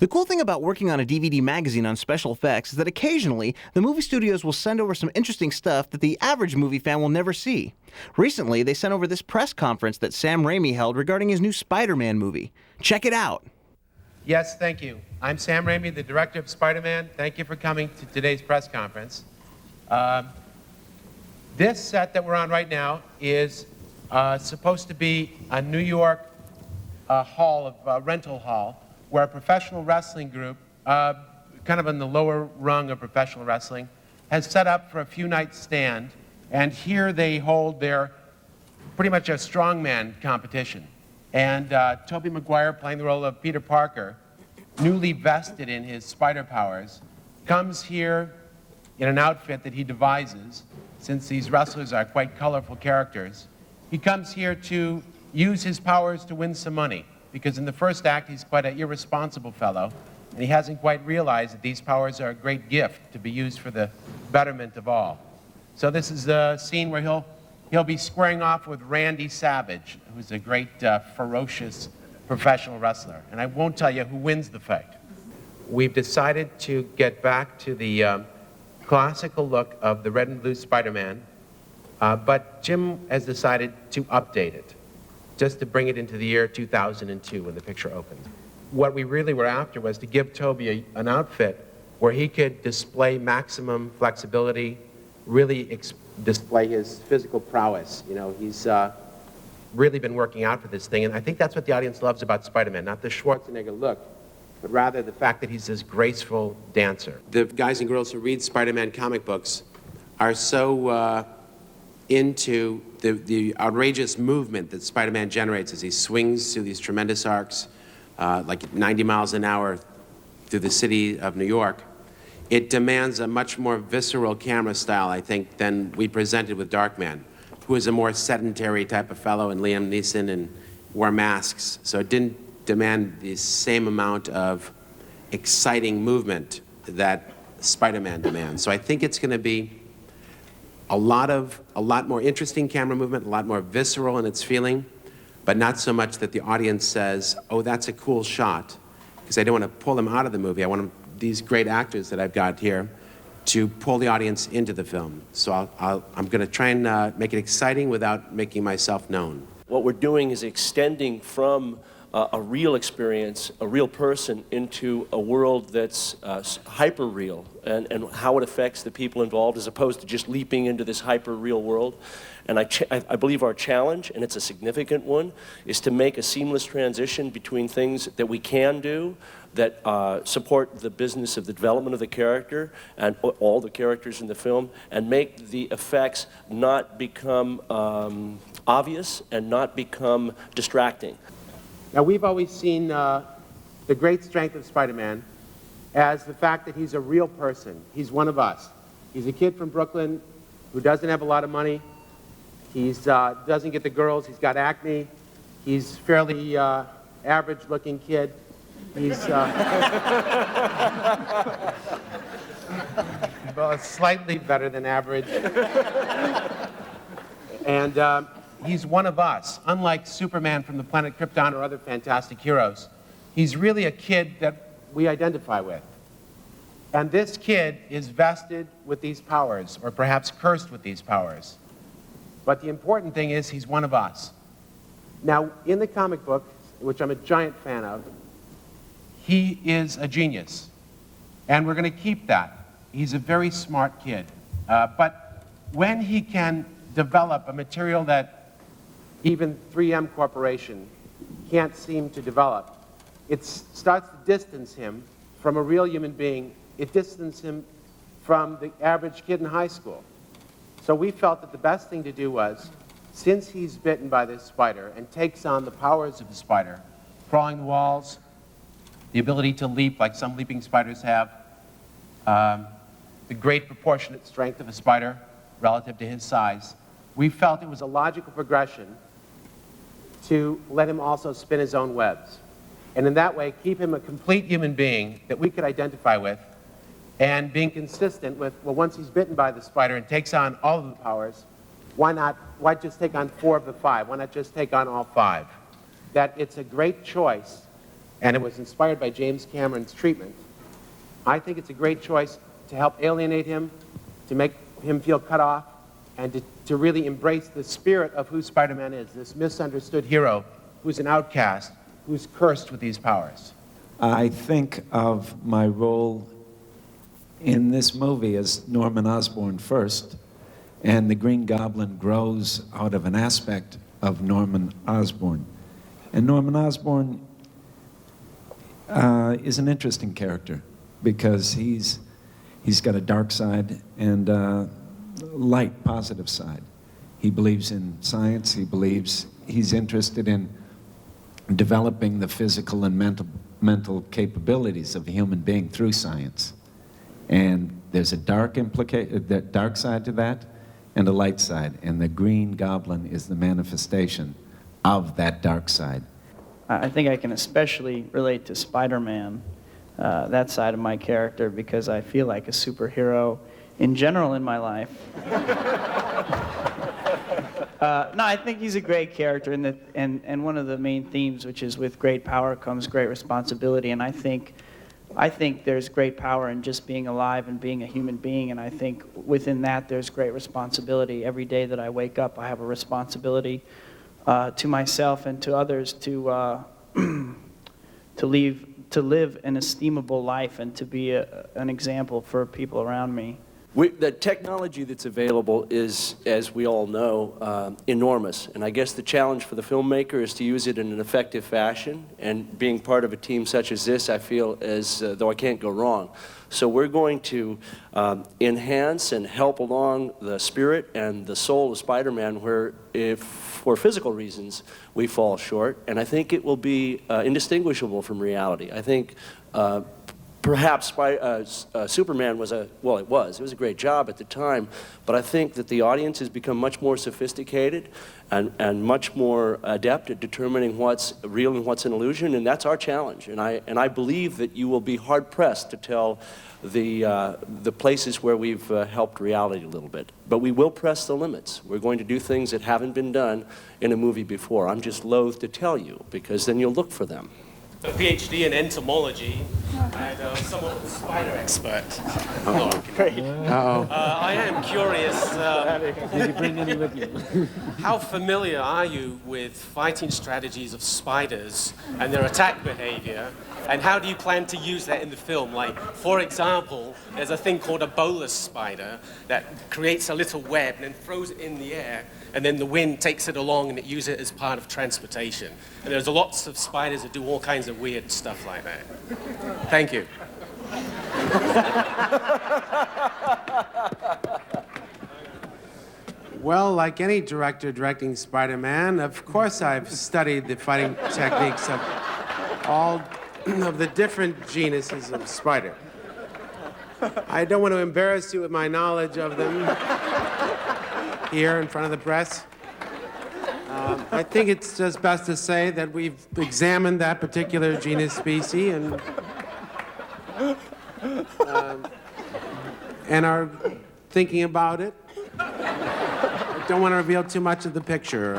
The cool thing about working on a DVD magazine on special effects is that occasionally, the movie studios will send over some interesting stuff that the average movie fan will never see. Recently, they sent over this press conference that Sam Raimi held regarding his new Spider-Man movie. Check it out. Yes, thank you. I'm Sam Raimi, the director of Spider-Man. Thank you for coming to today's press conference. This set that we're on right now is supposed to be a New York rental hall, where a professional wrestling group, kind of in the lower rung of professional wrestling, has set up for a few nights stand, and here they hold their pretty much a strongman competition. And Tobey Maguire, playing the role of Peter Parker, newly vested in his spider powers, comes here in an outfit that he devises, since these wrestlers are quite colorful characters. He comes here to use his powers to win some money, because in the first act he's quite an irresponsible fellow, and he hasn't quite realized that these powers are a great gift to be used for the betterment of all. So this is the scene where he'll be squaring off with Randy Savage, who's a great ferocious professional wrestler. And I won't tell you who wins the fight. We've decided to get back to the classical look of the red and blue Spider-Man, but Jim has decided to update it, just to bring it into the year 2002 when the picture opened. What we really were after was to give Tobey an outfit where he could display maximum flexibility, really display his physical prowess. You know, he's really been working out for this thing, and I think that's what the audience loves about Spider-Man, not the Schwarzenegger look, but rather the fact that he's this graceful dancer. The guys and girls who read Spider-Man comic books are so into the outrageous movement that Spider-Man generates as he swings through these tremendous arcs, like 90 miles an hour through the city of New York. It demands a much more visceral camera style, I think, than we presented with Darkman, who is a more sedentary type of fellow, and Liam Neeson, and wore masks. So it didn't demand the same amount of exciting movement that Spider-Man demands. So I think it's going to be a lot more interesting camera movement, a lot more visceral in its feeling, but not so much that the audience says, oh, that's a cool shot, because I don't want to pull them out of the movie. I want these great actors that I've got here to pull the audience into the film. So I'm going to try and make it exciting without making myself known. What we're doing is extending from a real experience, a real person, into a world that's hyper-real, and how it affects the people involved, as opposed to just leaping into this hyper-real world. And I believe our challenge, and it's a significant one, is to make a seamless transition between things that we can do that support the business of the development of the character and all the characters in the film, and make the effects not become obvious and not become distracting. Now, we've always seen the great strength of Spider-Man as the fact that he's a real person. He's one of us. He's a kid from Brooklyn who doesn't have a lot of money. He doesn't get the girls. He's got acne. He's fairly average-looking kid. He's well, slightly better than average. And he's one of us. Unlike Superman from the planet Krypton or other fantastic heroes, he's really a kid that we identify with. And this kid is vested with these powers, or perhaps cursed with these powers. But the important thing is he's one of us. Now, in the comic book, which I'm a giant fan of, he is a genius. And we're going to keep that. He's a very smart kid. But when he can develop a material that even 3M Corporation can't seem to develop, it starts to distance him from a real human being. It distances him from the average kid in high school. So we felt that the best thing to do was, since he's bitten by this spider and takes on the powers of the spider, crawling the walls, the ability to leap like some leaping spiders have, the great proportionate strength of a spider relative to his size, we felt it was a logical progression to let him also spin his own webs. And in that way, keep him a complete human being that we could identify with, and being consistent with, well, once he's bitten by the spider and takes on all of the powers, why just take on 4 of the 5? Why not just take on all 5? That it's a great choice, and it was inspired by James Cameron's treatment, I think it's a great choice to help alienate him, to make him feel cut off, and to really embrace the spirit of who Spider-Man is, this misunderstood hero who's an outcast, who's cursed with these powers. I think of my role in this movie as Norman Osborn first, and the Green Goblin grows out of an aspect of Norman Osborn. And Norman Osborn is an interesting character because he's got a dark side and a light, positive side. He believes in science. He's interested in developing the physical and mental capabilities of a human being through science. And there's a dark side to that and a light side. And the Green Goblin is the manifestation of that dark side. I think I can especially relate to Spider-Man, that side of my character, because I feel like a superhero in general in my life. No, I think he's a great character, and one of the main themes, which is with great power comes great responsibility, and I think there's great power in just being alive and being a human being, and I think within that there's great responsibility. Every day that I wake up, I have a responsibility to myself and to others to live an estimable life and to be an example for people around me. The technology that's available is, as we all know, enormous. And I guess the challenge for the filmmaker is to use it in an effective fashion. And being part of a team such as this, I feel as though I can't go wrong. So we're going to enhance and help along the spirit and the soul of Spider-Man where, if for physical reasons, we fall short. And I think it will be indistinguishable from reality. I think perhaps Superman was it was a great job at the time, but I think that the audience has become much more sophisticated and much more adept at determining what's real and what's an illusion, and that's our challenge. And I believe that you will be hard-pressed to tell the places where we've helped reality a little bit. But we will press the limits. We're going to do things that haven't been done in a movie before. I'm just loath to tell you, because then you'll look for them. A PhD in entomology and somewhat of a spider expert. Great. I am curious, Did you bring any with you? how familiar are you with fighting strategies of spiders and their attack behavior, and how do you plan to use that in the film? Like, for example, there's a thing called a bolus spider that creates a little web and then throws it in the air, and then the wind takes it along and it uses it as part of transportation. And there's lots of spiders that do all kinds of weird stuff like that. Thank you. Well, like any director directing Spider-Man, of course I've studied the fighting techniques of all of the different genuses of spider. I don't want to embarrass you with my knowledge of them here in front of the press. I think it's just best to say that we've examined that particular genus species and are thinking about it. I don't want to reveal too much of the picture.